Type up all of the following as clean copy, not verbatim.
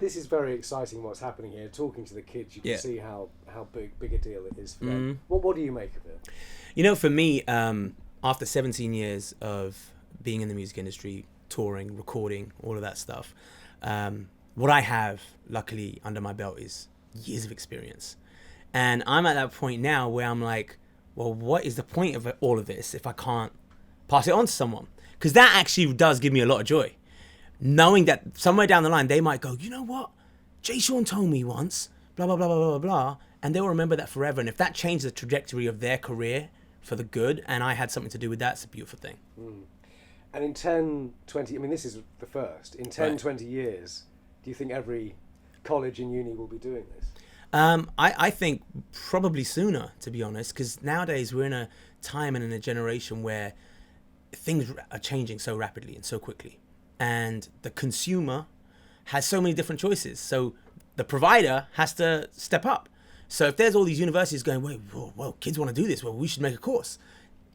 this is very exciting. What's happening here? Talking to the kids, you can see how big a deal it is for them. What do you make of it? You know, for me, after 17 years of being in the music industry, touring, recording, all of that stuff, what I have, luckily, under my belt is years of experience. And I'm at that point now where I'm like, well, what is the point of all of this if I can't pass it on to someone? Because that actually does give me a lot of joy. Knowing that somewhere down the line, they might go, you know what? Jay Sean told me once, blah, blah, blah, blah, blah, blah. And they'll remember that forever. And if that changed the trajectory of their career for the good, and I had something to do with that, it's a beautiful thing. And in 10, 20, I mean, this is the first. In 10, 20 years, do you think every college and uni will be doing this? I think probably sooner, to be honest, because nowadays we're in a time and in a generation where things are changing so rapidly and so quickly. And the consumer has so many different choices. So the provider has to step up. So if there's all these universities going, wait, well, kids want to do this, well, we should make a course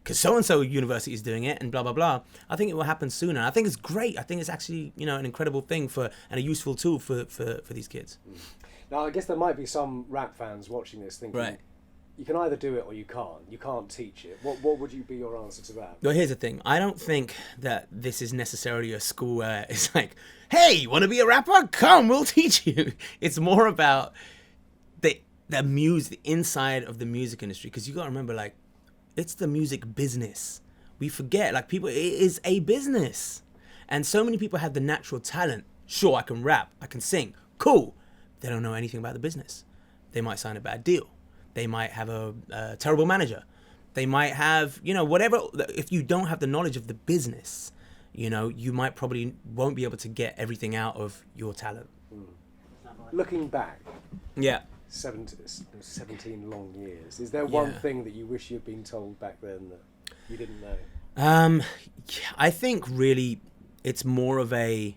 because so-and-so university is doing it and blah, blah, blah. I think it will happen sooner. I think it's great. I think it's actually, an incredible thing and a useful tool for these kids. Now, I guess there might be some rap fans watching this thinking, right, you can either do it or you can't. You can't teach it. What would be your answer to that? Well, here's the thing. I don't think that this is necessarily a school where it's like, hey, you want to be a rapper? Come, we'll teach you. It's more about the inside of the music industry. Because you got to remember, it's the music business. We forget, it is a business. And so many people have the natural talent. Sure, I can rap, I can sing. Cool. They don't know anything about the business. They might sign a bad deal. They might have a terrible manager. They might have, whatever. If you don't have the knowledge of the business, you might probably won't be able to get everything out of your talent. Looking back, 17 long years, is there one thing that you wish you'd been told back then that you didn't know? I think really it's more of a,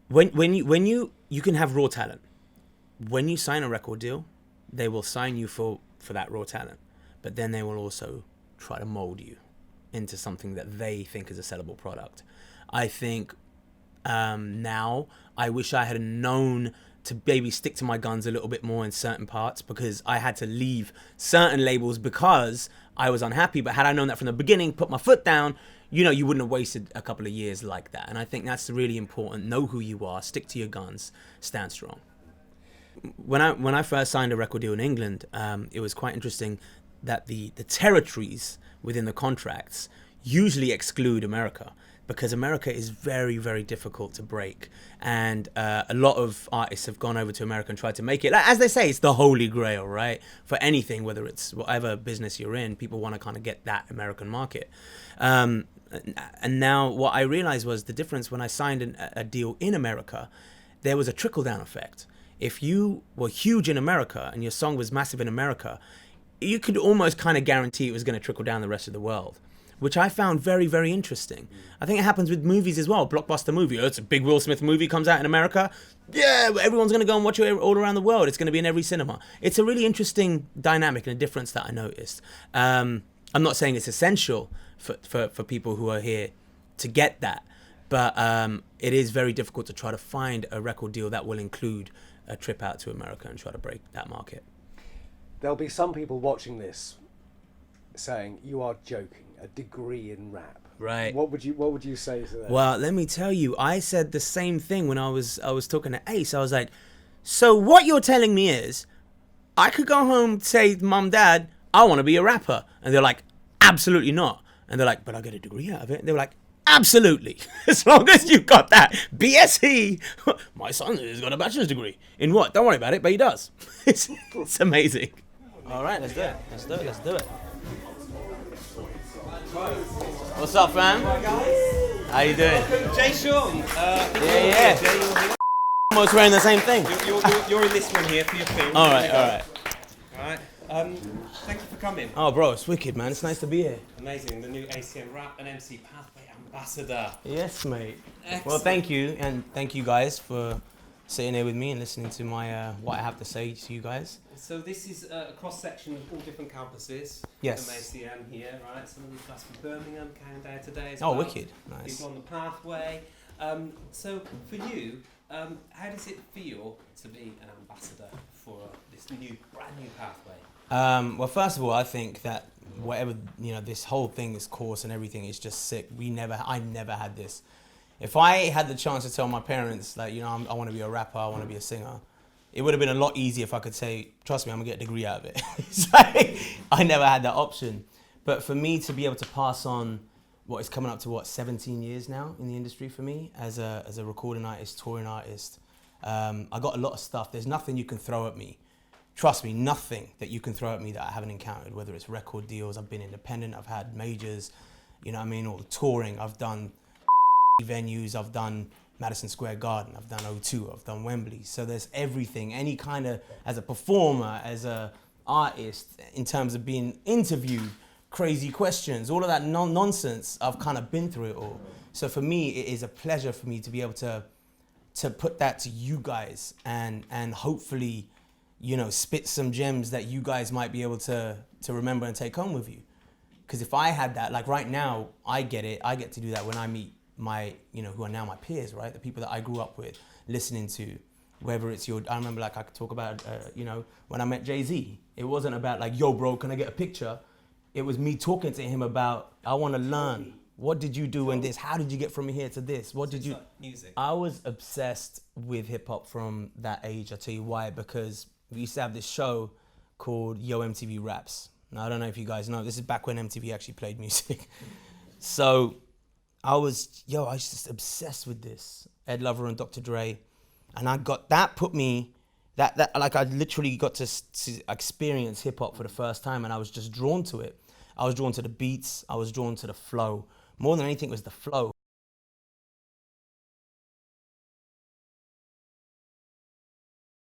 when you can have raw talent. When you sign a record deal, they will sign you for that raw talent, but then they will also try to mold you into something that they think is a sellable product. I think now I wish I had known to maybe stick to my guns a little bit more in certain parts, because I had to leave certain labels because I was unhappy. But had I known that from the beginning, put my foot down, you wouldn't have wasted a couple of years like that. And I think that's really important. Know who you are, stick to your guns, stand strong. When I first signed a record deal in England, it was quite interesting that the territories within the contracts usually exclude America, because America is very, very difficult to break. And a lot of artists have gone over to America and tried to make it. As they say, it's the holy grail, right? For anything, whether it's whatever business you're in, people want to kind of get that American market. And now what I realized was the difference when I signed a deal in America, there was a trickle-down effect. If you were huge in America and your song was massive in America, you could almost kind of guarantee it was going to trickle down the rest of the world, which I found very, very interesting. I think it happens with movies as well. Blockbuster movie. It's a big Will Smith movie, comes out in America. Yeah, everyone's going to go and watch it all around the world. It's going to be in every cinema. It's a really interesting dynamic and a difference that I noticed. I'm not saying it's essential for people who are here to get that, but it is very difficult to try to find a record deal that will include a trip out to America and try to break that market. There'll be some people watching this saying, you are joking, a degree in rap. Right. What would you say to that? Well, let me tell you, I said the same thing when I was talking to Ace. I was like, so what you're telling me is I could go home, say, Mum, Dad, I want to be a rapper. And they're like, absolutely not. And they're like, but I get a degree out of it. And they were like, absolutely. As long as you've got that BSc. My son has got a bachelor's degree. In what? Don't worry about it, but he does. It's amazing. All right, let's do it. What's up, fam? How you doing? Jay Sean. Yeah. Almost wearing the same thing. You're in this one here for your film. All right. Thank you for coming. Oh, bro, it's wicked, man. It's nice to be here. Amazing. The new ACM Rap and MC Pathway Ambassador. Yes, mate. Excellent. Well, thank you, and thank you guys for sitting here with me and listening to my what I have to say to you guys. So this is a cross-section of all different campuses. Yes. From ACM here, right? Some of these guys from Birmingham came down today as Oh, well. wicked. Nice. People on the Pathway. So for you, how does it feel to be an ambassador for this brand new pathway? Well, first of all, I think that whatever, this whole thing, this course and everything is just sick. I never had this. If I had the chance to tell my parents, like, I want to be a rapper, I want to be a singer, it would have been a lot easier if I could say, trust me, I'm gonna get a degree out of it. It's like, I never had that option. But for me to be able to pass on what is coming up to 17 years now in the industry for me as a recording artist, touring artist, I got a lot of stuff. There's nothing you can throw at me. Trust me, nothing that you can throw at me that I haven't encountered, whether it's record deals, I've been independent, I've had majors, or the touring, I've done venues, I've done Madison Square Garden, I've done O2, I've done Wembley. So there's everything, any kind of, as a performer, as a artist, in terms of being interviewed, crazy questions, all of that nonsense, I've kind of been through it all. So for me, it is a pleasure for me to be able to put that to you guys and hopefully, spit some gems that you guys might be able to remember and take home with you. Because if I had that, like right now, I get to do that when I meet my, who are now my peers, right? The people that I grew up with, listening to, whether it's I remember, like, I could talk about, when I met Jay-Z, it wasn't about like, yo bro, can I get a picture? It was me talking to him about, I want to learn. What did you do in this? How did you get from here to this? What did you... Like music. I was obsessed with hip hop from that age. I'll tell you why, because we used to have this show called Yo MTV Raps. Now, I don't know if you guys know, this is back when MTV actually played music. So I was just obsessed with this. Ed Lover and Dr. Dre. And I literally got to experience hip hop for the first time, and I was just drawn to it. I was drawn to the beats, I was drawn to the flow. More than anything, it was the flow.